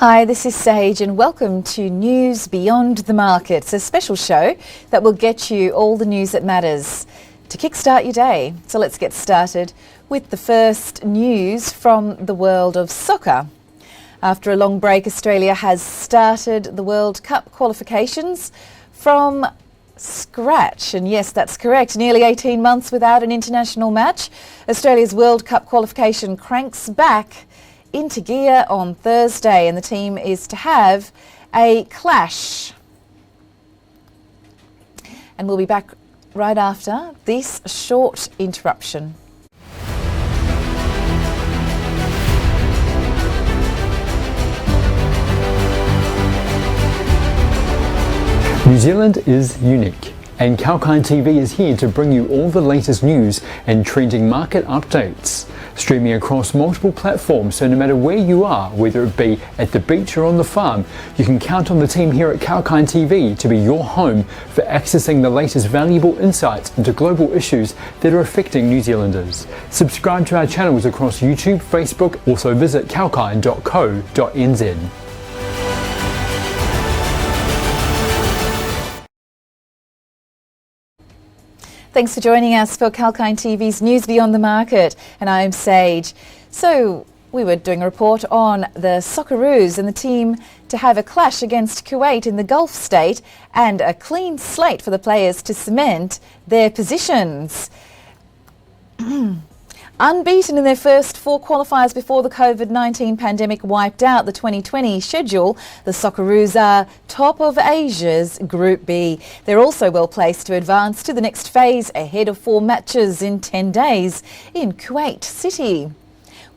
Hi, this is Sage and welcome to News Beyond the Markets, a special show that will get you all the news that matters to kickstart your day. So let's get started with the first news from the world of soccer. After a long break, Australia has started the World Cup qualifications from scratch. And yes, that's correct. Nearly 18 months without an international match. Australia's World Cup qualification cranks back into gear on Thursday, and the team is to have a clash. And we'll be back right after this short interruption. New Zealand is unique, and Kalkine TV is here to bring you all the latest news and trending market updates. Streaming across multiple platforms, so no matter where you are, whether it be at the beach or on the farm, you can count on the team here at Kalkine TV to be your home for accessing the latest valuable insights into global issues that are affecting New Zealanders. Subscribe to our channels across YouTube, Facebook, also visit kalkine.co.nz. Thanks for joining us for Kalkine TV's News Beyond the Market, and I'm Sage. So we were doing a report on the Socceroos and the team to have a clash against Kuwait in the Gulf state and a clean slate for the players to cement their positions. Unbeaten in their first four qualifiers before the COVID-19 pandemic wiped out the 2020 schedule, the Socceroos are top of Asia's Group B. They're also well placed to advance to the next phase ahead of 4 matches in 10 days in Kuwait City.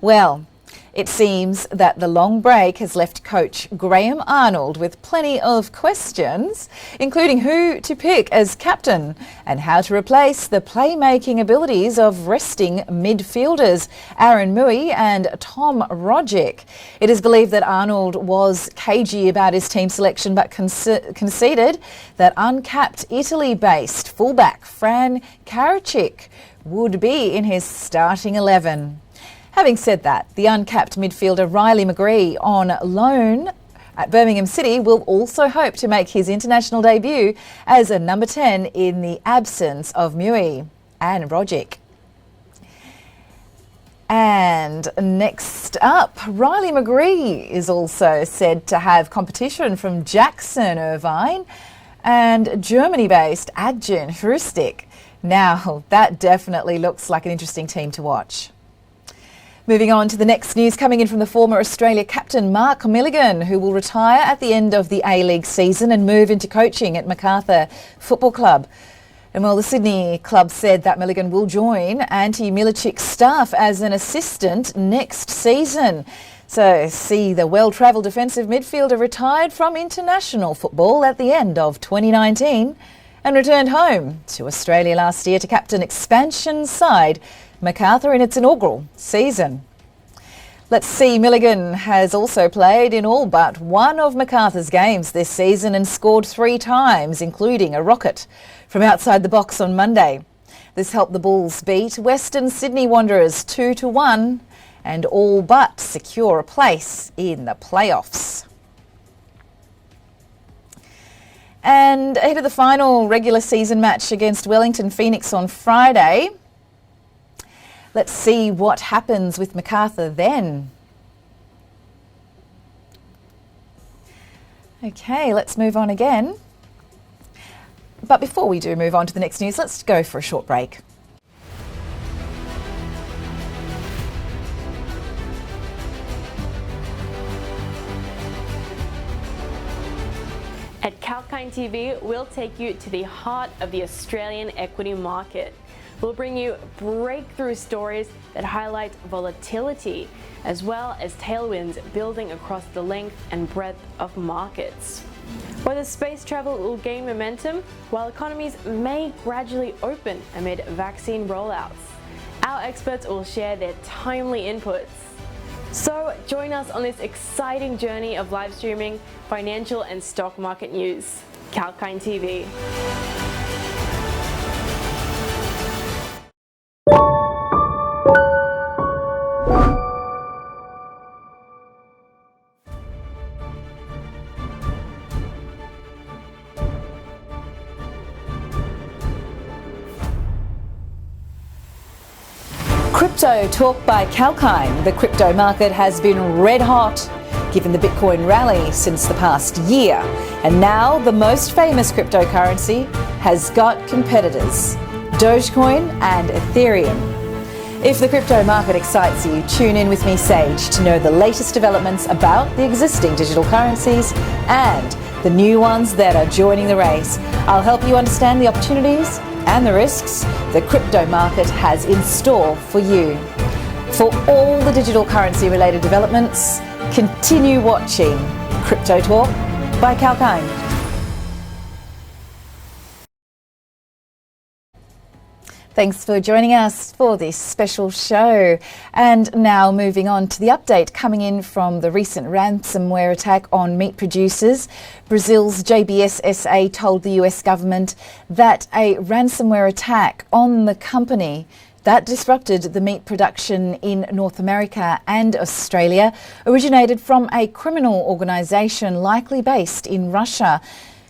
Well, it seems that the long break has left coach Graham Arnold with plenty of questions, including who to pick as captain and how to replace the playmaking abilities of resting midfielders Aaron Mui and Tom Rogic. It is believed that Arnold was cagey about his team selection but conceded that uncapped Italy-based fullback Fran Karacic would be in his starting 11. Having said that, the uncapped midfielder Riley McGree on loan at Birmingham City will also hope to make his international debut as a number 10 in the absence of Mui and Rogic. And next up, Riley McGree is also said to have competition from Jackson Irvine and Germany-based Adjan Hrustic. Now, that definitely looks like an interesting team to watch. Moving on to the next news coming in from the former Australia captain Mark Milligan, who will retire at the end of the A-League season and move into coaching at Macarthur Football Club. And well, the Sydney club said that Milligan will join Ante Milicic's staff as an assistant next season. So see the well-travelled defensive midfielder retired from international football at the end of 2019 and returned home to Australia last year to captain expansion side Macarthur in its inaugural season. Let's see, Milligan has also played in all but one of Macarthur's games this season and scored 3 times, including a rocket from outside the box on Monday. This helped the Bulls beat Western Sydney Wanderers 2-1 and all but secure a place in the playoffs. And ahead of the final regular season match against Wellington Phoenix on Friday, let's see what happens with Macarthur then. Okay, let's move on again. But before we do move on to the next news, let's go for a short break. At Kalkine TV, we'll take you to the heart of the Australian equity market. We'll bring you breakthrough stories that highlight volatility, as well as tailwinds building across the length and breadth of markets. Whether space travel will gain momentum, while economies may gradually open amid vaccine rollouts, our experts will share their timely inputs. So join us on this exciting journey of live streaming, financial and stock market news. Kalkine TV. Crypto talk by Kalkine. The crypto market has been red hot given the Bitcoin rally since the past year. And now the most famous cryptocurrency has got competitors, Dogecoin and Ethereum. If the crypto market excites you, tune in with me, Sage, to know the latest developments about the existing digital currencies and the new ones that are joining the race. I'll help you understand the opportunities and the risks the crypto market has in store for you. For all the digital currency related developments, continue watching Crypto Talk by Kalkine. Thanks for joining us for this special show. And now moving on to the update coming in from the recent ransomware attack on meat producers. Brazil's JBS SA told the US government that a ransomware attack on the company that disrupted the meat production in North America and Australia originated from a criminal organisation likely based in Russia.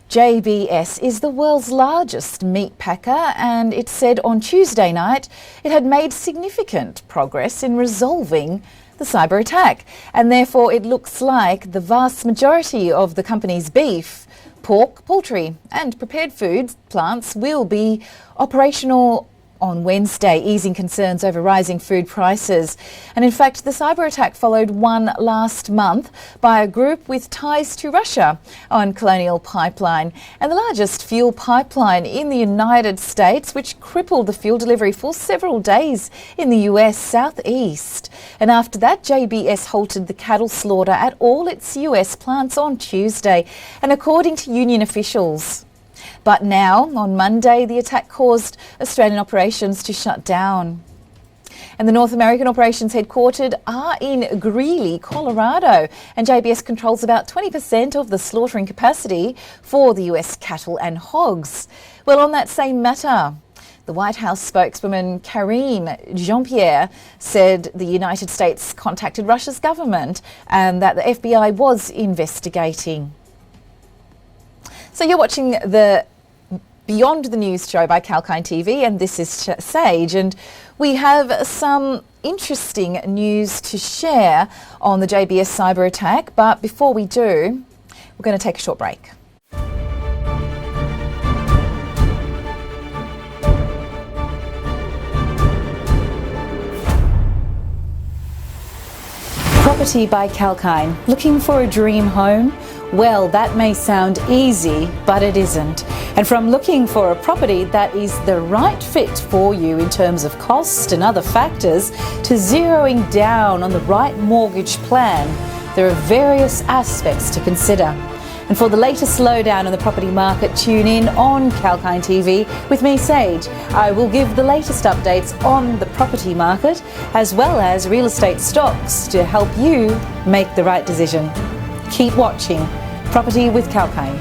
JBS is the world's largest meat packer, and it said on Tuesday night it had made significant progress in resolving the cyber attack, and therefore it looks like the vast majority of the company's beef, pork, poultry and prepared food plants will be operational on Wednesday, easing concerns over rising food prices. And in fact, the cyber attack followed one last month by a group with ties to Russia on Colonial Pipeline, and the largest fuel pipeline in the United States, which crippled the fuel delivery for several days in the US southeast. And after that, JBS halted the cattle slaughter at all its US plants on Tuesday, and according to union officials. But now, on Monday, the attack caused Australian operations to shut down. And the North American operations headquartered are in Greeley, Colorado, and JBS controls about 20% of the slaughtering capacity for the US cattle and hogs. Well, on that same matter, the White House spokeswoman Karine Jean-Pierre said the United States contacted Russia's government and that the FBI was investigating. So you're watching the Beyond the News show by Kalkine TV, and this is Sage, and we have some interesting news to share on the JBS cyber attack. But before we do, we're going to take a short break. Property by Kalkine. Looking for a dream home? Well, that may sound easy, but it isn't. And from looking for a property that is the right fit for you in terms of cost and other factors, to zeroing down on the right mortgage plan, there are various aspects to consider. And for the latest lowdown on the property market, tune in on Kalkine TV with me, Sage. I will give the latest updates on the property market as well as real estate stocks to help you make the right decision. Keep watching Property with Kalkine.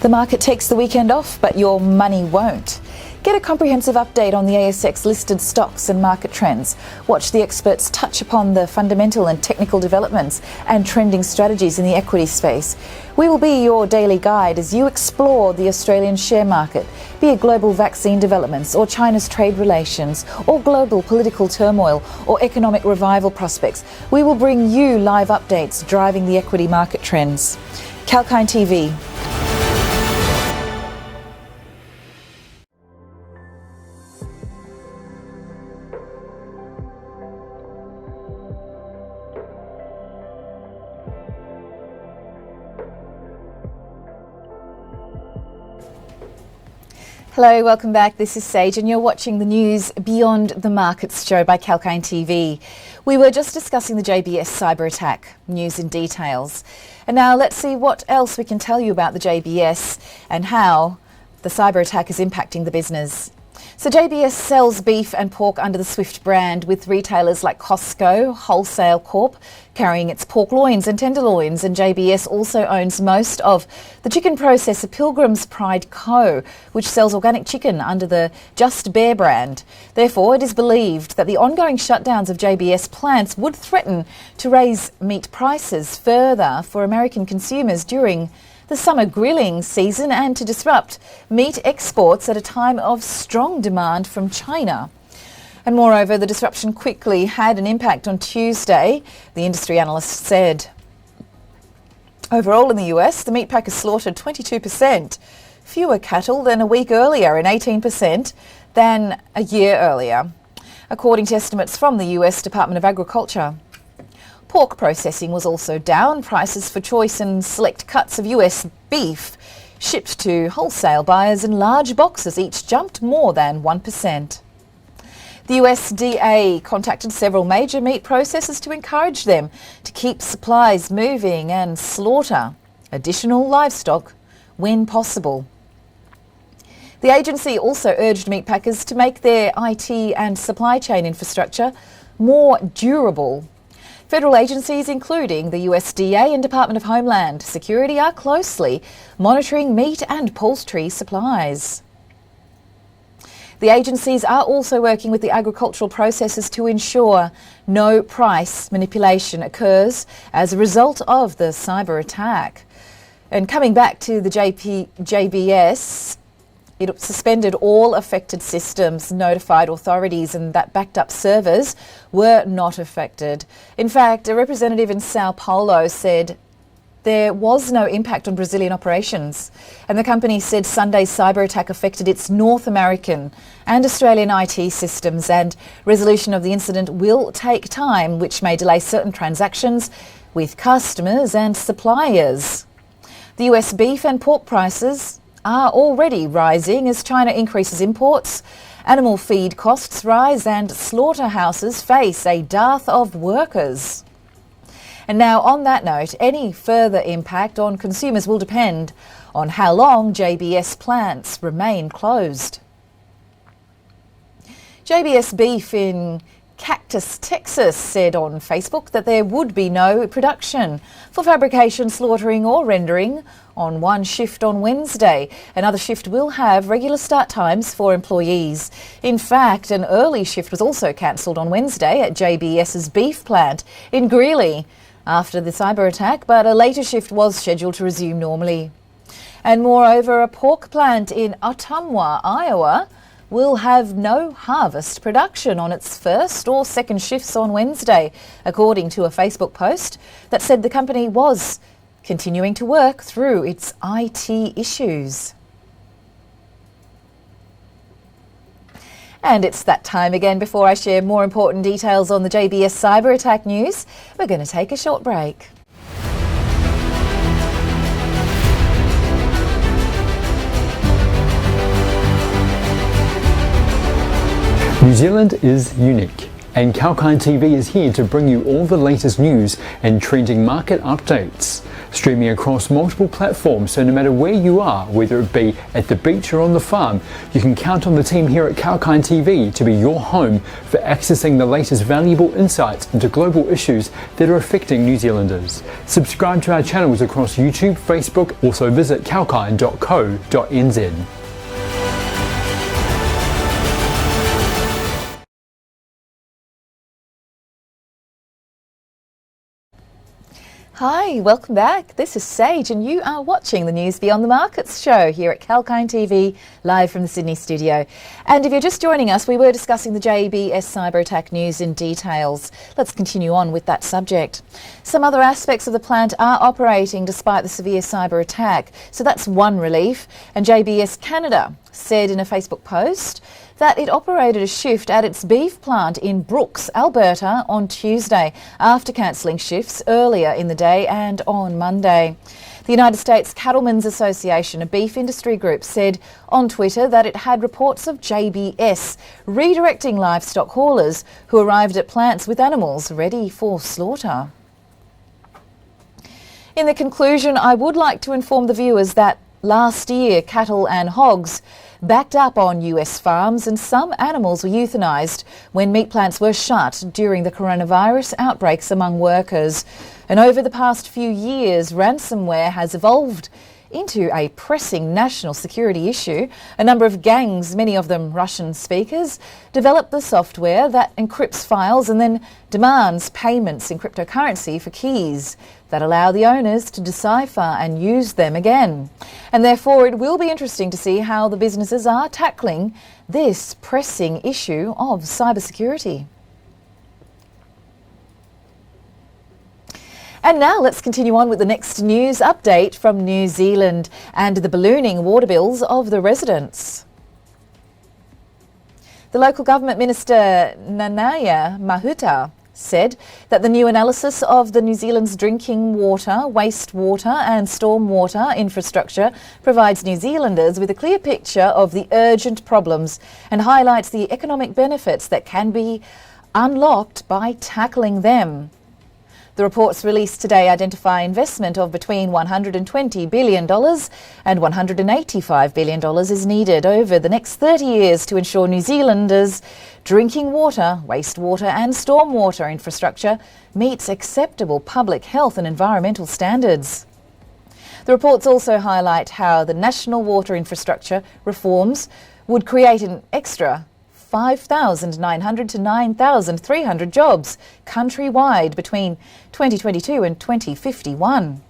The market takes the weekend off, but your money won't. Get a comprehensive update on the ASX listed stocks and market trends. Watch the experts touch upon the fundamental and technical developments and trending strategies in the equity space. We will be your daily guide as you explore the Australian share market, be it global vaccine developments or China's trade relations or global political turmoil or economic revival prospects. We will bring you live updates driving the equity market trends. Kalkine TV. Hello, welcome back. This is Sage and you're watching the News Beyond the Markets show by Kalkine TV. We were just discussing the JBS cyber attack, news and details. And now let's see what else we can tell you about the JBS and how the cyber attack is impacting the business. So JBS sells beef and pork under the Swift brand, with retailers like Costco, Wholesale Corp carrying its pork loins and tenderloins, and JBS also owns most of the chicken processor Pilgrim's Pride Co., which sells organic chicken under the Just Bear brand. Therefore, it is believed that the ongoing shutdowns of JBS plants would threaten to raise meat prices further for American consumers during the summer grilling season and to disrupt meat exports at a time of strong demand from China. And moreover, the disruption quickly had an impact on Tuesday, the industry analyst said. Overall in the US, the meat packers slaughtered 22% fewer cattle than a week earlier and 18% than a year earlier, according to estimates from the US Department of Agriculture. Pork processing was also down. Prices for choice and select cuts of US beef shipped to wholesale buyers in large boxes each jumped more than 1%. The USDA contacted several major meat processors to encourage them to keep supplies moving and slaughter additional livestock when possible. The agency also urged meat packers to make their IT and supply chain infrastructure more durable. Federal agencies, including the USDA and Department of Homeland Security, are closely monitoring meat and poultry supplies. The agencies are also working with the agricultural processors to ensure no price manipulation occurs as a result of the cyber attack. And coming back to the JBS, it suspended all affected systems, notified authorities, and that backed up servers were not affected. In fact, a representative in Sao Paulo said there was no impact on Brazilian operations, and the company said Sunday's cyber attack affected its North American and Australian IT systems, and resolution of the incident will take time, which may delay certain transactions with customers and suppliers. The US beef and pork prices are already rising as China increases imports, animal feed costs rise, and slaughterhouses face a dearth of workers. And now, on that note, any further impact on consumers will depend on how long JBS plants remain closed. JBS Beef in Cactus, Texas said on Facebook that there would be no production for fabrication, slaughtering or rendering on one shift on Wednesday. Another shift will have regular start times for employees. In fact, an early shift was also cancelled on Wednesday at JBS's beef plant in Greeley after the cyber attack, but a later shift was scheduled to resume normally. And moreover, a pork plant in Ottumwa, Iowa, will have no harvest production on its first or second shifts on Wednesday, according to a Facebook post that said the company was continuing to work through its IT issues. And it's that time again. Before I share more important details on the JBS cyber attack news, we're going to take a short break. New Zealand is unique, and Kalkine TV is here to bring you all the latest news and trending market updates. Streaming across multiple platforms, so no matter where you are, whether it be at the beach or on the farm, you can count on the team here at Kalkine TV to be your home for accessing the latest valuable insights into global issues that are affecting New Zealanders. Subscribe to our channels across YouTube, Facebook, also visit kalkine.co.nz. Hi, welcome back. This is Sage and you are watching the News Beyond the Markets show here at Kalkine TV, live from the Sydney studio. And if you're just joining us, we were discussing the JBS cyber attack news in details. Let's continue on with that subject. Some other aspects of the plant are operating despite the severe cyber attack, so that's one relief. And JBS Canada said in a Facebook post that it operated a shift at its beef plant in Brooks, Alberta on Tuesday after cancelling shifts earlier in the day and on Monday. The United States Cattlemen's Association, a beef industry group, said on Twitter that it had reports of JBS redirecting livestock haulers who arrived at plants with animals ready for slaughter. In the conclusion, I would like to inform the viewers that last year, cattle and hogs backed up on US farms, and some animals were euthanised when meat plants were shut during the coronavirus outbreaks among workers. And over the past few years, ransomware has evolved into a pressing national security issue. A number of gangs, many of them Russian speakers, developed the software that encrypts files and then demands payments in cryptocurrency for keys that allow the owners to decipher and use them again. And therefore it will be interesting to see how the businesses are tackling this pressing issue of cybersecurity. And now let's continue on with the next news update from New Zealand and the ballooning water bills of the residents. The local government minister Nanaia Mahuta said that the new analysis of the New Zealand's drinking water, wastewater and stormwater infrastructure provides New Zealanders with a clear picture of the urgent problems and highlights the economic benefits that can be unlocked by tackling them. The reports released today identify investment of between $120 billion and $185 billion is needed over the next 30 years to ensure New Zealanders' drinking water, wastewater and stormwater infrastructure meets acceptable public health and environmental standards. The reports also highlight how the national water infrastructure reforms would create an extra 5,900 to 9,300 jobs countrywide between 2022 and 2051.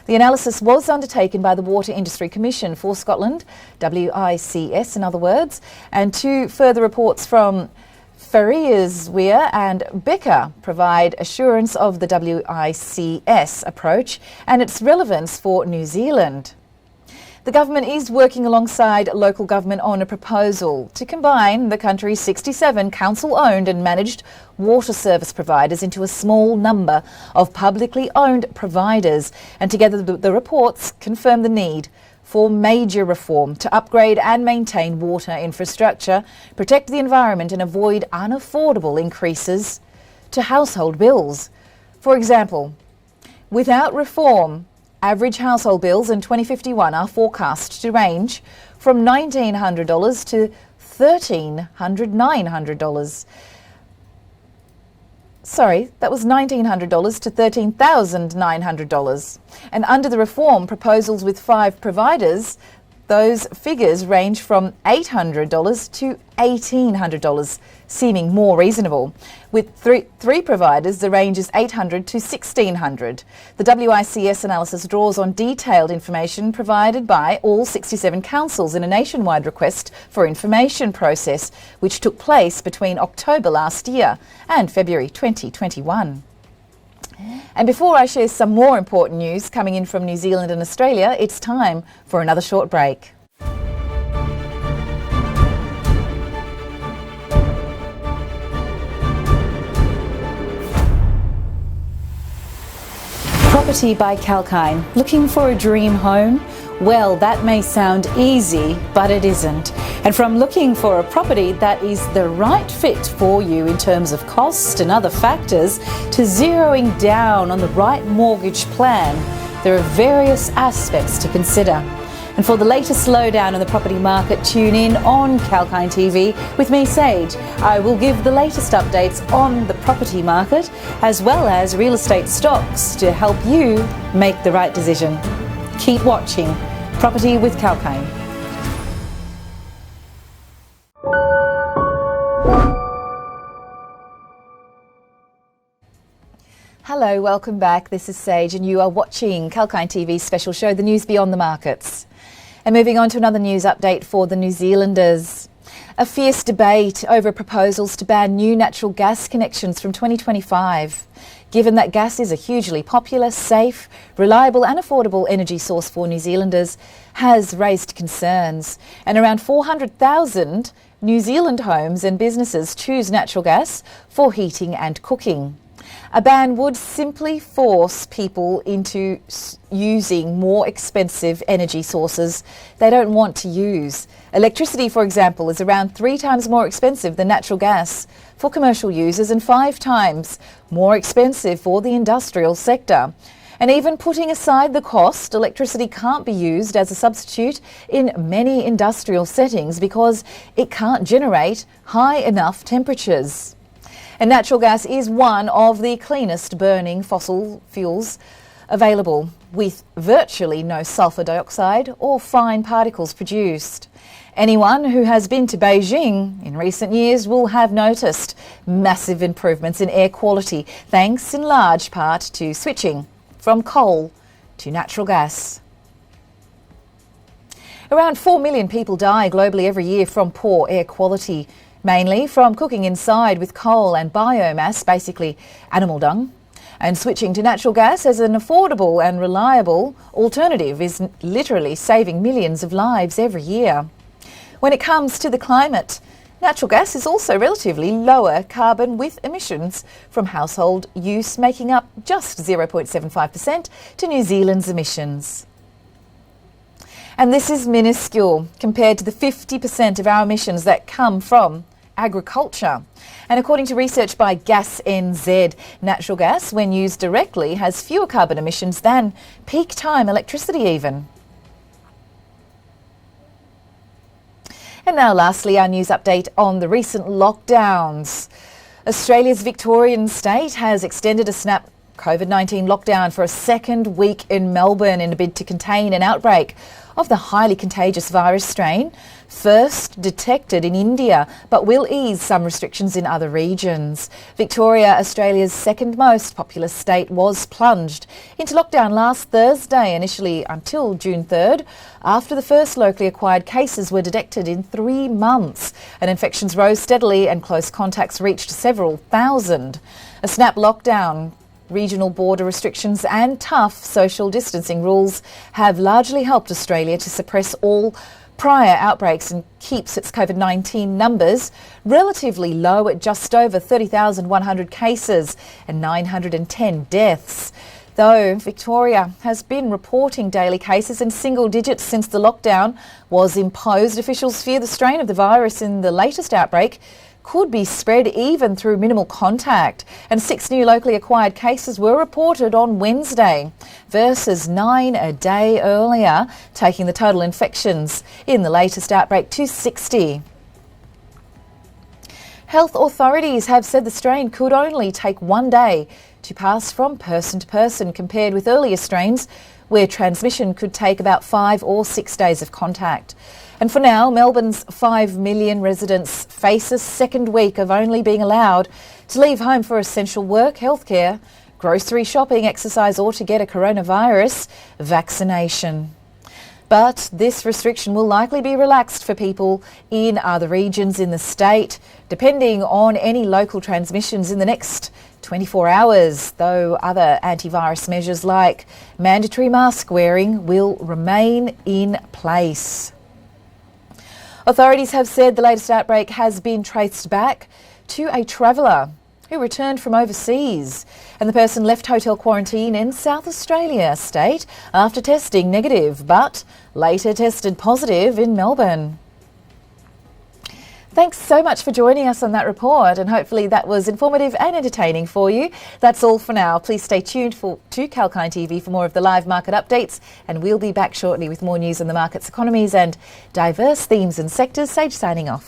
The analysis was undertaken by the Water Industry Commission for Scotland, WICS in other words, and two further reports from Ferriersweir and Becker provide assurance of the WICS approach and its relevance for New Zealand. The government is working alongside local government on a proposal to combine the country's 67 council-owned and managed water service providers into a small number of publicly owned providers, and together the reports confirm the need for major reform to upgrade and maintain water infrastructure, protect the environment and avoid unaffordable increases to household bills. For example, without reform, average household bills in 2051 are forecast to range from $1,900 to $1,900. Sorry, that was $1,900 to $13,900. And under the reform proposals with 5 providers, those figures range from $800 to $1,800, seeming more reasonable. With three providers, the range is $800 to $1,600. The WICS analysis draws on detailed information provided by all 67 councils in a nationwide request for information process, which took place between October last year and February 2021. And before I share some more important news coming in from New Zealand and Australia, it's time for another short break. Property by Kalkine. Looking for a dream home? Well, that may sound easy, but it isn't. And from looking for a property that is the right fit for you in terms of cost and other factors, to zeroing down on the right mortgage plan, there are various aspects to consider. And for the latest lowdown on the property market, tune in on Kalkine TV with me, Sage. I will give the latest updates on the property market as well as real estate stocks to help you make the right decision. Keep watching Property with Kalkine. Hello, welcome back. This is Sage and you are watching Kalkine TV's special show, The News Beyond the Markets. And moving on to another news update for the New Zealanders. A fierce debate over proposals to ban new natural gas connections from 2025. Given that gas is a hugely popular, safe, reliable and affordable energy source for New Zealanders, has raised concerns. And around 400,000 New Zealand homes and businesses choose natural gas for heating and cooking. A ban would simply force people into using more expensive energy sources they don't want to use. Electricity, for example, is around 3 times more expensive than natural gas for commercial users and 5 times more expensive for the industrial sector. And even putting aside the cost, electricity can't be used as a substitute in many industrial settings because it can't generate high enough temperatures. And natural gas is one of the cleanest burning fossil fuels available, with virtually no sulphur dioxide or fine particles produced. Anyone who has been to Beijing in recent years will have noticed massive improvements in air quality, thanks in large part to switching from coal to natural gas. Around 4 million people die globally every year from poor air quality, mainly from cooking inside with coal and biomass, basically animal dung. And switching to natural gas as an affordable and reliable alternative is literally saving millions of lives every year. When it comes to the climate, natural gas is also relatively lower carbon, with emissions from household use making up just 0.75% to New Zealand's emissions. And this is minuscule compared to the 50% of our emissions that come from agriculture. And according to research by Gas NZ, natural gas, when used directly, has fewer carbon emissions than peak time electricity even. And now lastly, our news update on the recent lockdowns. Australia's Victorian state has extended a snap COVID-19 lockdown for a second week in Melbourne in a bid to contain an outbreak of the highly contagious virus strain, first detected in India, but will ease some restrictions in other regions. Victoria, Australia's second most populous state, was plunged into lockdown last Thursday, initially until June 3rd, after the first locally acquired cases were detected in 3 months, and infections rose steadily and close contacts reached several thousand. A snap lockdown, regional border restrictions and tough social distancing rules have largely helped Australia to suppress all prior outbreaks and keeps its COVID-19 numbers relatively low at just over 30,100 cases and 910 deaths. Though Victoria has been reporting daily cases in single digits since the lockdown was imposed, officials fear the strain of the virus in the latest outbreak could be spread even through minimal contact, and 6 new locally acquired cases were reported on Wednesday versus 9 a day earlier, taking the total infections in the latest outbreak to 60. Health authorities have said the strain could only take 1 day to pass from person to person, compared with earlier strains where transmission could take about 5 or 6 days of contact. And for now, Melbourne's 5 million residents face a second week of only being allowed to leave home for essential work, healthcare, grocery shopping, exercise, or to get a coronavirus vaccination. But this restriction will likely be relaxed for people in other regions in the state, depending on any local transmissions in the next 24 hours, though other antivirus measures like mandatory mask wearing will remain in place. Authorities have said the latest outbreak has been traced back to a traveller who returned from overseas, and the person left hotel quarantine in South Australia state after testing negative, but later tested positive in Melbourne. Thanks so much for joining us on that report, and hopefully that was informative and entertaining for you. That's all for now. Please stay tuned to Kalkine TV for more of the live market updates, and we'll be back shortly with more news on the markets, economies and diverse themes and sectors. Sage signing off.